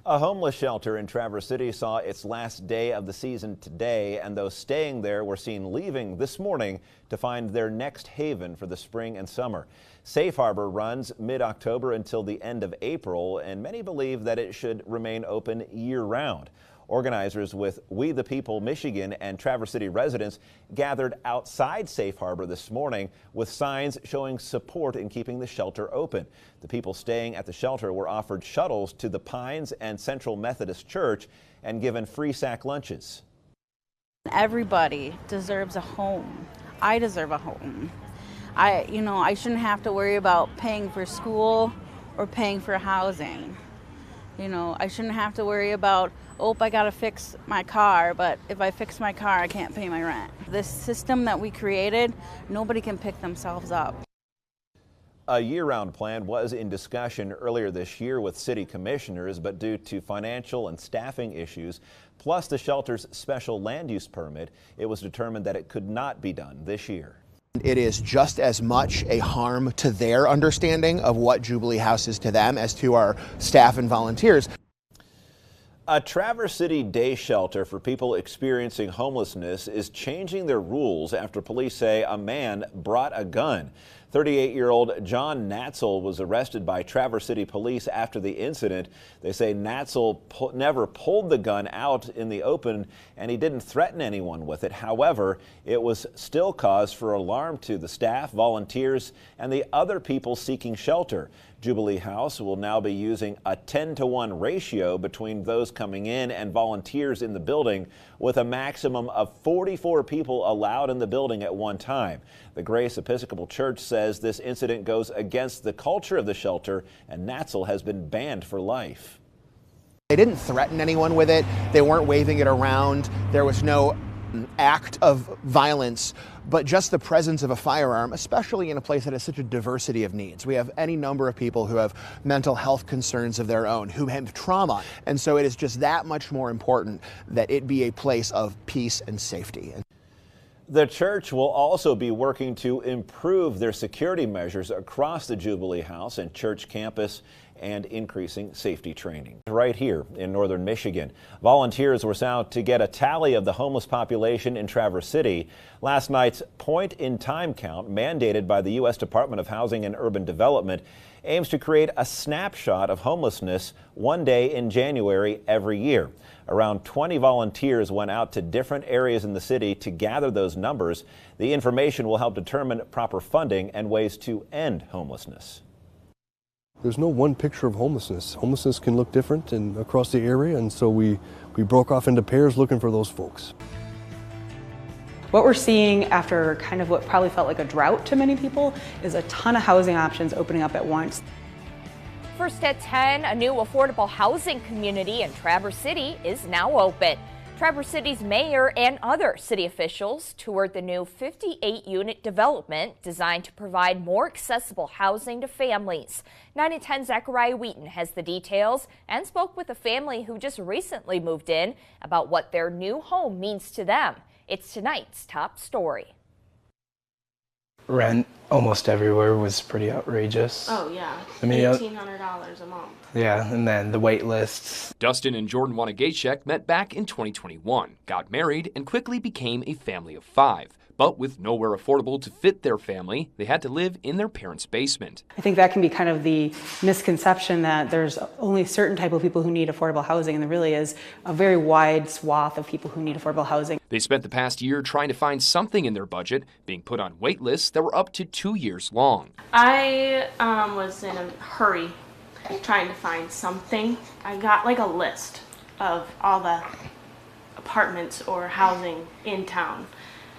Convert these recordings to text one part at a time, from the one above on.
A homeless shelter in Traverse City saw its last day of the season today, and those staying there were seen leaving this morning to find their next haven for the spring and summer. Safe Harbor runs mid-October until the end of April, and many believe that it should remain open year-round. Organizers with We the People Michigan and Traverse City residents gathered outside Safe Harbor this morning with signs showing support in keeping the shelter open. The people staying at the shelter were offered shuttles to the Pines and Central Methodist Church and given free sack lunches. Everybody deserves a home. I deserve a home. I shouldn't have to worry about paying for school or paying for housing. I shouldn't have to worry about, I gotta fix my car, but if I fix my car, I can't pay my rent. This system that we created, nobody can pick themselves up. A year-round plan was in discussion earlier this year with city commissioners, but due to financial and staffing issues, plus the shelter's special land use permit, it was determined that it could not be done this year. It is just as much a harm to their understanding of what Jubilee House is to them as to our staff and volunteers. A Traverse City day shelter for people experiencing homelessness is changing their rules after police say a man brought a gun. 38-year-old John Natzel was arrested by Traverse City police after the incident. They say Natzel never pulled the gun out in the open and he didn't threaten anyone with it. However, it was still cause for alarm to the staff, volunteers, and the other people seeking shelter. Jubilee House will now be using a 10-to-1 ratio between those coming in and volunteers in the building, with a maximum of 44 people allowed in the building at one time. The Grace Episcopal Church says this incident goes against the culture of the shelter, and Natzel has been banned for life. They didn't threaten anyone with it. They weren't waving it around. There was no act of violence, but just the presence of a firearm, especially in a place that has such a diversity of needs. We have any number of people who have mental health concerns of their own, who have trauma, and so it is just that much more important that it be a place of peace and safety. The church will also be working to improve their security measures across the Jubilee House and church campus and increasing safety training. Right here in northern Michigan, volunteers were out to get a tally of the homeless population in Traverse City. Last night's point-in-time count, mandated by the U.S. Department of Housing and Urban Development, aims to create a snapshot of homelessness one day in January every year. Around 20 volunteers went out to different areas in the city to gather those numbers. The information will help determine proper funding and ways to end homelessness. There's no one picture of homelessness. Homelessness can look different across the area, and so we broke off into pairs looking for those folks. What we're seeing after kind of what probably felt like a drought to many people is a ton of housing options opening up at once. First at 10, a new affordable housing community in Traverse City is now open. Traverse City's mayor and other city officials toured the new 58-unit development designed to provide more accessible housing to families. 9 at 10 Zachariah Wheaton has the details and spoke with a family who just recently moved in about what their new home means to them. It's tonight's top story. Rent almost everywhere was pretty outrageous. Oh yeah, I mean, $1,800 a month. Yeah, and then the wait lists. Dustin and Jordan Wanagachek met back in 2021, got married, and quickly became a family of 5. But with nowhere affordable to fit their family, they had to live in their parents' basement. I think that can be kind of the misconception that there's only a certain type of people who need affordable housing, and there really is a very wide swath of people who need affordable housing. They spent the past year trying to find something in their budget, being put on wait lists that were up to 2 years long. I was in a hurry trying to find something. I got like a list of all the apartments or housing in town.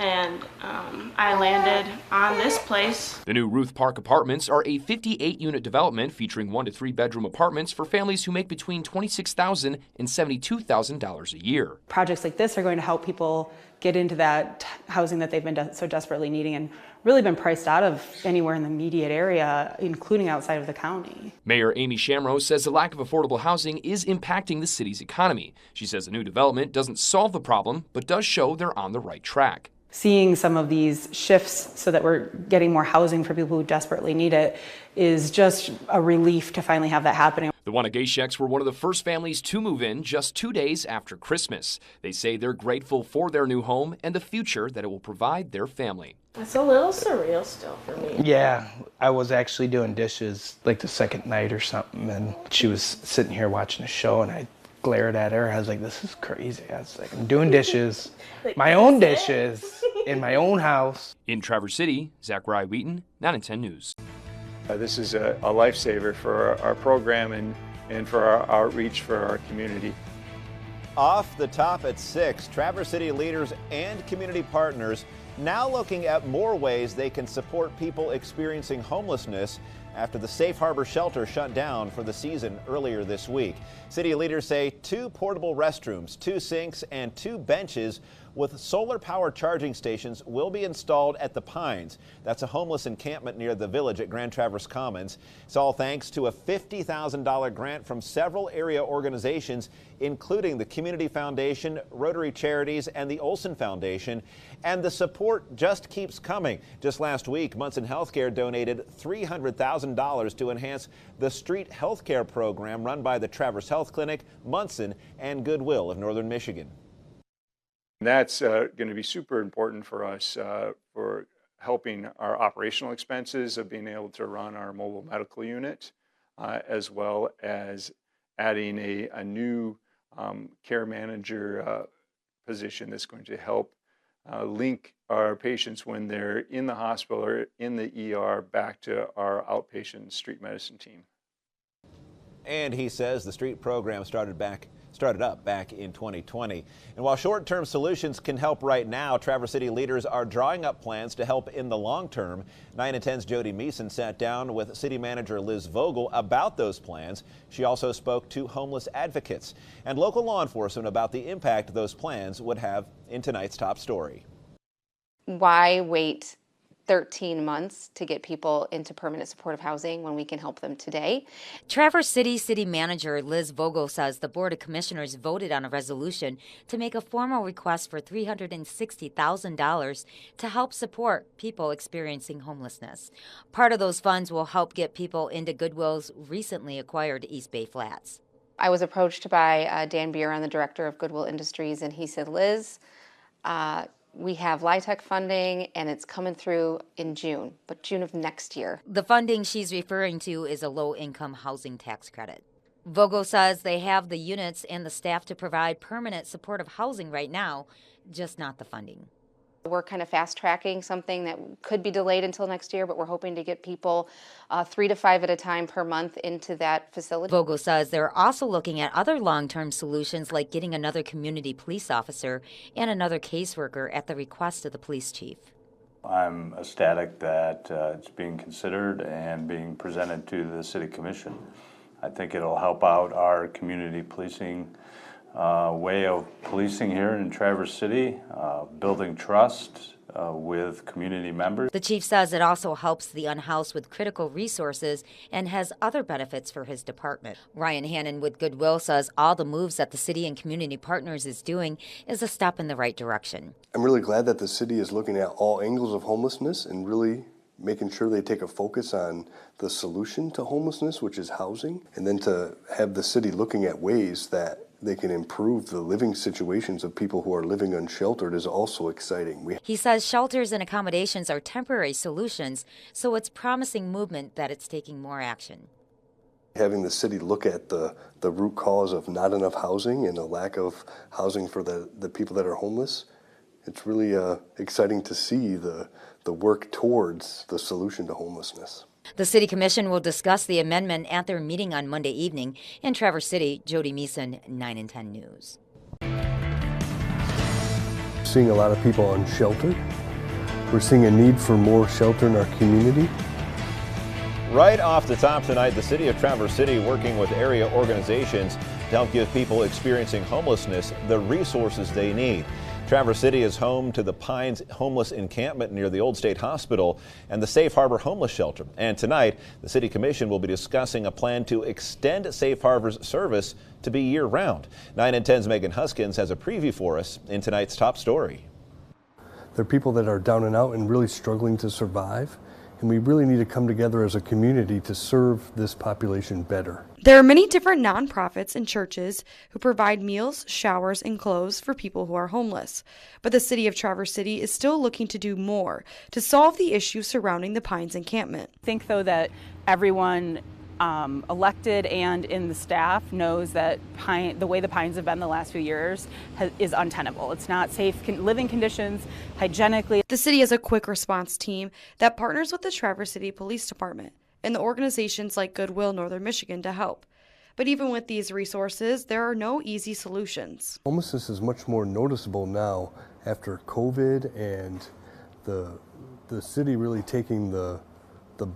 And I landed on this place. The new Ruth Park Apartments are a 58-unit development featuring 1 to 3 bedroom apartments for families who make between $26,000 and $72,000 a year. Projects like this are going to help people get into that housing that they've been so desperately needing and really been priced out of anywhere in the immediate area, including outside of the county. Mayor Amy Shamrose says the lack of affordable housing is impacting the city's economy. She says the new development doesn't solve the problem, but does show they're on the right track. Seeing some of these shifts so that we're getting more housing for people who desperately need it is just a relief to finally have that happening. The Wanagasheks were one of the first families to move in just 2 days after Christmas. They say they're grateful for their new home and the future that it will provide their family. It's a little surreal still for me. Yeah, I was actually doing dishes like the second night or something, and she was sitting here watching a show, and I glared at her. I was like, this is crazy. I was like, I'm doing dishes, my own dishes, in my own house. In Traverse City, Zachariah Wheaton, 9 and 10 News. This is a lifesaver for our program and for our outreach for our community. Off the top at 6, Traverse City leaders and community partners now looking at more ways they can support people experiencing homelessness after the Safe Harbor shelter shut down for the season earlier this week. City leaders say 2 portable restrooms, 2 sinks, and 2 benches with solar-powered charging stations will be installed at the Pines. That's a homeless encampment near the village at Grand Traverse Commons. It's all thanks to a $50,000 grant from several area organizations, including the Community Foundation, Rotary Charities, and the Olson Foundation. And the support just keeps coming. Just last week, Munson Healthcare donated $300,000 to enhance the street healthcare program run by the Traverse Health Clinic, Munson, and Goodwill of Northern Michigan. That's going to be super important for us for helping our operational expenses of being able to run our mobile medical unit, as well as adding a new care manager position that's going to help link our patients when they're in the hospital or in the ER back to our outpatient street medicine team. And he says the street program started up back in 2020. And while short-term solutions can help right now, Traverse City leaders are drawing up plans to help in the long term. 9 and 10's Jody Meeson sat down with City Manager Liz Vogel about those plans. She also spoke to homeless advocates and local law enforcement about the impact those plans would have in tonight's top story. Why wait 13 months to get people into permanent supportive housing when we can help them today? Traverse City City Manager Liz Vogel says the Board of Commissioners voted on a resolution to make a formal request for $360,000 to help support people experiencing homelessness. Part of those funds will help get people into Goodwill's recently acquired East Bay Flats. I was approached by Dan Buren, the director of Goodwill Industries, and he said, Liz, we have LIHTC funding, and it's coming through in June, but June of next year. The funding she's referring to is a low-income housing tax credit. Vogel says they have the units and the staff to provide permanent supportive housing right now, just not the funding. We're kind of fast-tracking something that could be delayed until next year, but we're hoping to get people 3 to 5 at a time per month into that facility. Vogel says they're also looking at other long-term solutions like getting another community police officer and another caseworker at the request of the police chief. I'm ecstatic that it's being considered and being presented to the City Commission. I think it'll help out our community policing way of policing here in Traverse City, building trust with community members. The chief says it also helps the unhoused with critical resources and has other benefits for his department. Ryan Hannon with Goodwill says all the moves that the city and community partners is doing is a step in the right direction. I'm really glad that the city is looking at all angles of homelessness and really making sure they take a focus on the solution to homelessness, which is housing, and then to have the city looking at ways that they can improve the living situations of people who are living unsheltered is also exciting. He says shelters and accommodations are temporary solutions, so it's promising movement that it's taking more action. Having the city look at the root cause of not enough housing and a lack of housing for the people that are homeless, it's really exciting to see the work towards the solution to homelessness. The City Commission will discuss the amendment at their meeting on Monday evening. In Traverse City, Jody Meeson, 9 and 10 News. Seeing a lot of people unsheltered. We're seeing a need for more shelter in our community. Right off the top tonight, the City of Traverse City working with area organizations to help give people experiencing homelessness the resources they need. Traverse City is home to the Pines Homeless Encampment near the Old State Hospital and the Safe Harbor Homeless Shelter. And tonight, the City Commission will be discussing a plan to extend Safe Harbor's service to be year-round. 9 and 10's Megan Huskins has a preview for us in tonight's top story. They're people that are down and out and really struggling to survive. and we really need to come together as a community to serve this population better. There are many different nonprofits and churches who provide meals, showers, and clothes for people who are homeless. But the city of Traverse City is still looking to do more to solve the issues surrounding the Pines encampment. I think, though, that everyone elected and in the staff knows that the way the Pines have been the last few years is untenable. It's not safe living conditions, hygienically. The city has a quick response team that partners with the Traverse City Police Department and the organizations like Goodwill Northern Michigan to help. But even with these resources, there are no easy solutions. Homelessness is much more noticeable now after COVID and the city really taking the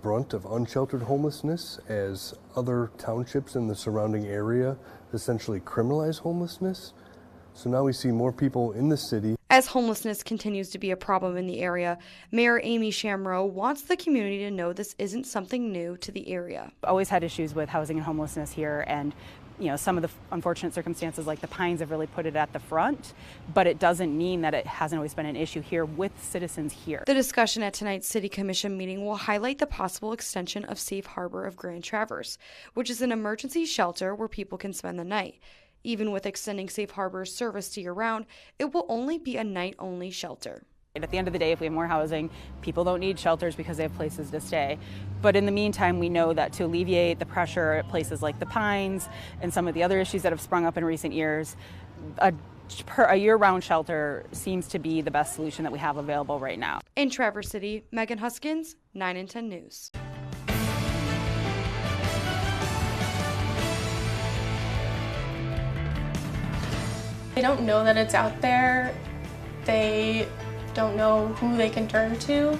brunt of unsheltered homelessness as other townships in the surrounding area essentially criminalize homelessness. So now we see more people in the city. As homelessness continues to be a problem in the area, Mayor Amy Shamrow wants the community to know this isn't something new to the area. Always had issues with housing and homelessness here, and some of the unfortunate circumstances like the Pines have really put it at the front, but it doesn't mean that it hasn't always been an issue here with citizens here. The discussion at tonight's City Commission meeting will highlight the possible extension of Safe Harbor of Grand Traverse, which is an emergency shelter where people can spend the night. Even with extending Safe Harbor's service to year-round, it will only be a night-only shelter. At the end of the day, if we have more housing, people don't need shelters because they have places to stay. But in the meantime, we know that to alleviate the pressure at places like the Pines and some of the other issues that have sprung up in recent years, a year-round shelter seems to be the best solution that we have available right now. In Traverse City, Megan Huskins, 9 and 10 News. They don't know that it's out there. They don't know who they can turn to.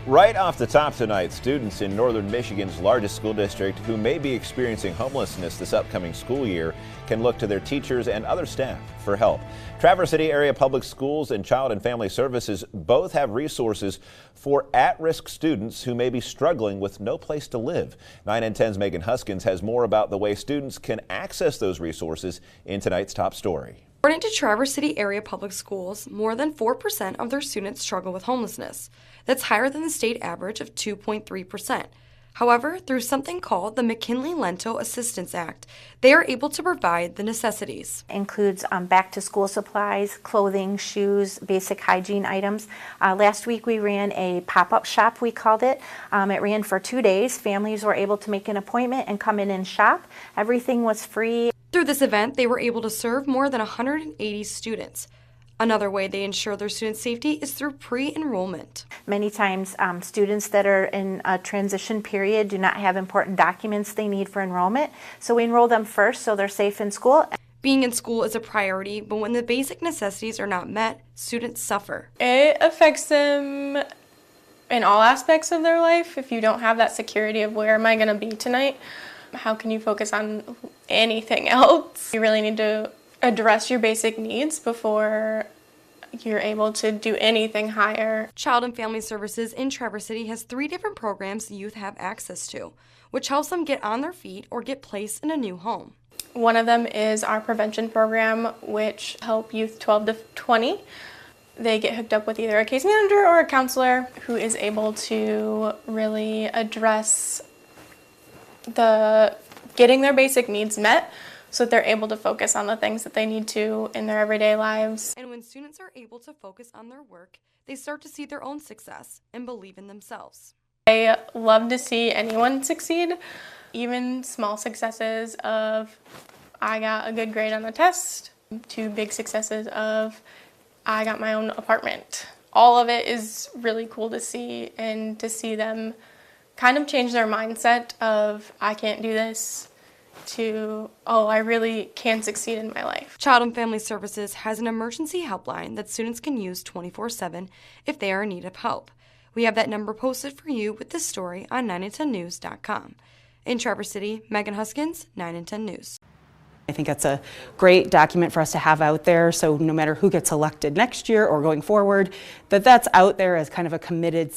Right off the top tonight, students in Northern Michigan's largest school district who may be experiencing homelessness this upcoming school year can look to their teachers and other staff for help. Traverse City Area Public Schools and Child and Family Services both have resources for at-risk students who may be struggling with no place to live. 9 and 10's Megan Huskins has more about the way students can access those resources in tonight's top story. According to Traverse City Area Public Schools, more than 4% of their students struggle with homelessness. That's higher than the state average of 2.3%. However, through something called the McKinley-Lento Assistance Act, they are able to provide the necessities. Includes back-to-school supplies, clothing, shoes, basic hygiene items. Last week we ran a pop-up shop, we called it. It ran for 2 days. Families were able to make an appointment and come in and shop. Everything was free. Through this event, they were able to serve more than 180 students. Another way they ensure their student safety is through pre-enrollment. Many times students that are in a transition period do not have important documents they need for enrollment, so we enroll them first so they're safe in school. Being in school is a priority, but when the basic necessities are not met, students suffer. It affects them in all aspects of their life. If you don't have that security of where am I going to be tonight, how can you focus on anything else? You really need to address your basic needs before you're able to do anything higher. Child and Family Services in Traverse City has 3 different programs youth have access to, which helps them get on their feet or get placed in a new home. One of them is our prevention program, which help youth 12 to 20. They get hooked up with either a case manager or a counselor who is able to really address getting their basic needs met so that they're able to focus on the things that they need to in their everyday lives. And when students are able to focus on their work, they start to see their own success and believe in themselves. I love to see anyone succeed, even small successes of I got a good grade on the test to big successes of I got my own apartment. All of it is really cool to see, and to see them kind of change their mindset of I can't do this to, oh, I really can succeed in my life. Child and Family Services has an emergency helpline that students can use 24/7 if they are in need of help. We have that number posted for you with this story on 9and10news.com. In Traverse City, Megan Huskins, 9 and 10 News. I think that's a great document for us to have out there, so no matter who gets elected next year or going forward, that's out there as kind of a committed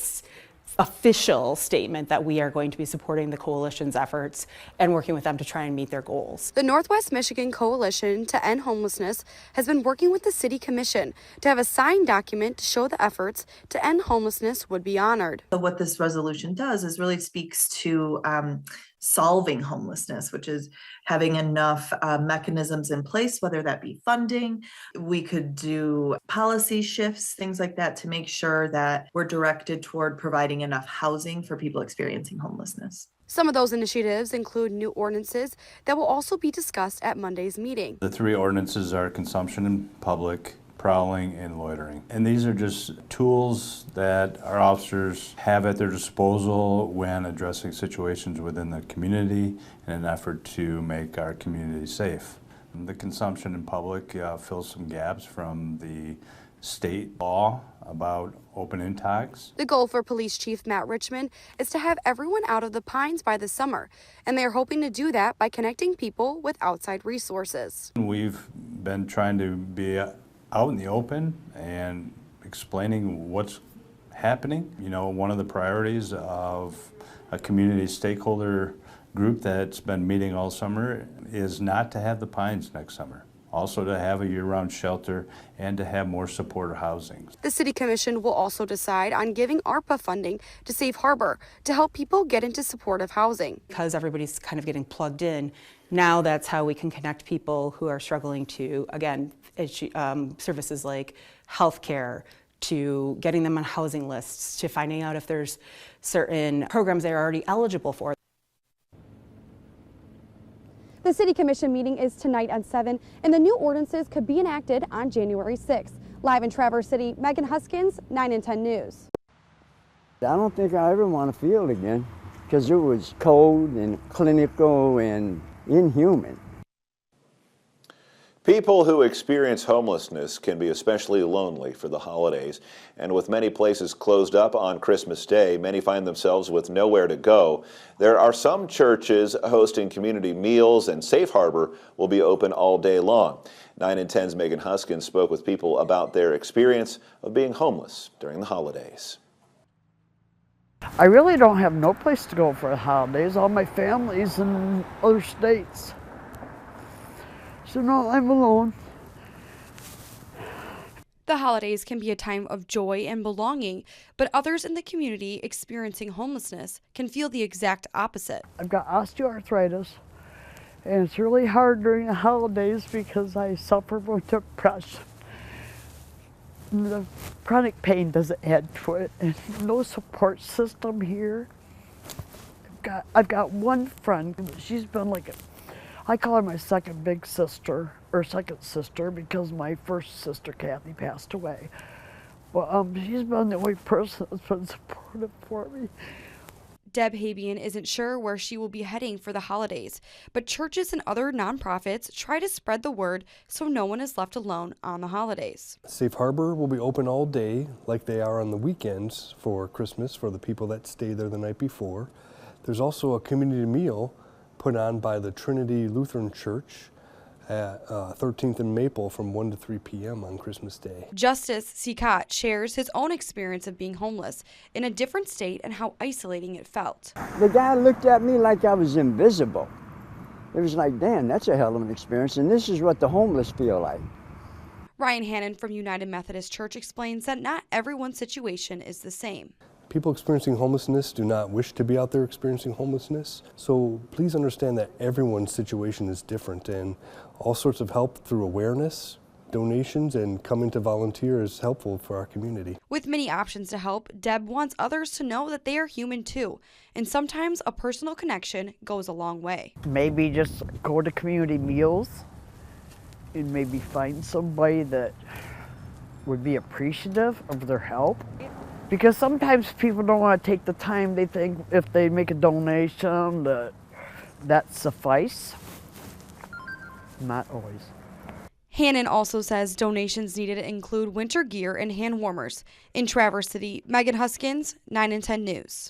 official statement that we are going to be supporting the coalition's efforts and working with them to try and meet their goals. The Northwest Michigan Coalition to End Homelessness has been working with the City Commission to have a signed document to show the efforts to end homelessness would be honored. So what this resolution does is really speaks to solving homelessness, which is having enough mechanisms in place, whether that be funding. We could do policy shifts, things like that, to make sure that we're directed toward providing enough housing for people experiencing homelessness. Some of those initiatives include new ordinances that will also be discussed at Monday's meeting. The three ordinances are consumption in public, prowling, and loitering. And these are just tools that our officers have at their disposal when addressing situations within the community in an effort to make our community safe. And the consumption in public fills some gaps from the state law about open intox. The goal for Police Chief Matt Richmond is to have everyone out of the Pines by the summer, and they are hoping to do that by connecting people with outside resources. We've been trying to be out in the open and explaining what's happening. You know, one of the priorities of a community stakeholder group that's been meeting all summer is not to have the Pines next summer. Also to have a year-round shelter and to have more supportive housing. The City Commission will also decide on giving ARPA funding to Safe Harbor to help people get into supportive housing. Because everybody's kind of getting plugged in, now that's how we can connect people who are struggling to, again, services like healthcare, to getting them on housing lists, to finding out if there's certain programs they're already eligible for. The City Commission meeting is tonight at 7, and the new ordinances could be enacted on January 6th. Live in Traverse City, Megan Huskins, 9 and 10 News. I don't think I ever want to feel it again, because it was cold and clinical and inhuman. People who experience homelessness can be especially lonely for the holidays, and with many places closed up on Christmas Day, many find themselves with nowhere to go. There are some churches hosting community meals, and Safe Harbor will be open all day long. 9 and 10's Megan Huskins spoke with people about their experience of being homeless during the holidays. I really don't have no place to go for the holidays. All my family's in other states. So no, I'm alone. The holidays can be a time of joy and belonging, but others in the community experiencing homelessness can feel the exact opposite. I've got osteoarthritis, and it's really hard during the holidays because I suffer from depression. The chronic pain doesn't add to it, and no support system here. I've got one friend. She's been like I call her my second big sister, or second sister, because my first sister, Kathy, passed away. Well, she's been the only person that's been supportive for me. Deb Habian isn't sure where she will be heading for the holidays, but churches and other nonprofits try to spread the word so no one is left alone on the holidays. Safe Harbor will be open all day, like they are on the weekends for Christmas, for the people that stay there the night before. There's also a community meal put on by the Trinity Lutheran Church at 13th and Maple from 1 to 3 p.m. on Christmas Day. Justice Sikot shares his own experience of being homeless in a different state and how isolating it felt. The guy looked at me like I was invisible. It was like, damn, that's a hell of an experience, and this is what the homeless feel like. Ryan Hannon from United Methodist Church explains that not everyone's situation is the same. People experiencing homelessness do not wish to be out there experiencing homelessness, so please understand that everyone's situation is different, and all sorts of help through awareness, donations, and coming to volunteer is helpful for our community. With many options to help, Deb wants others to know that they are human too, and sometimes a personal connection goes a long way. Maybe just go to community meals and maybe find somebody that would be appreciative of their help. Because sometimes people don't want to take the time. They think if they make a donation that suffice. Not always. Hannon also says donations needed include winter gear and hand warmers. In Traverse City, Megan Huskins, 9 and 10 News.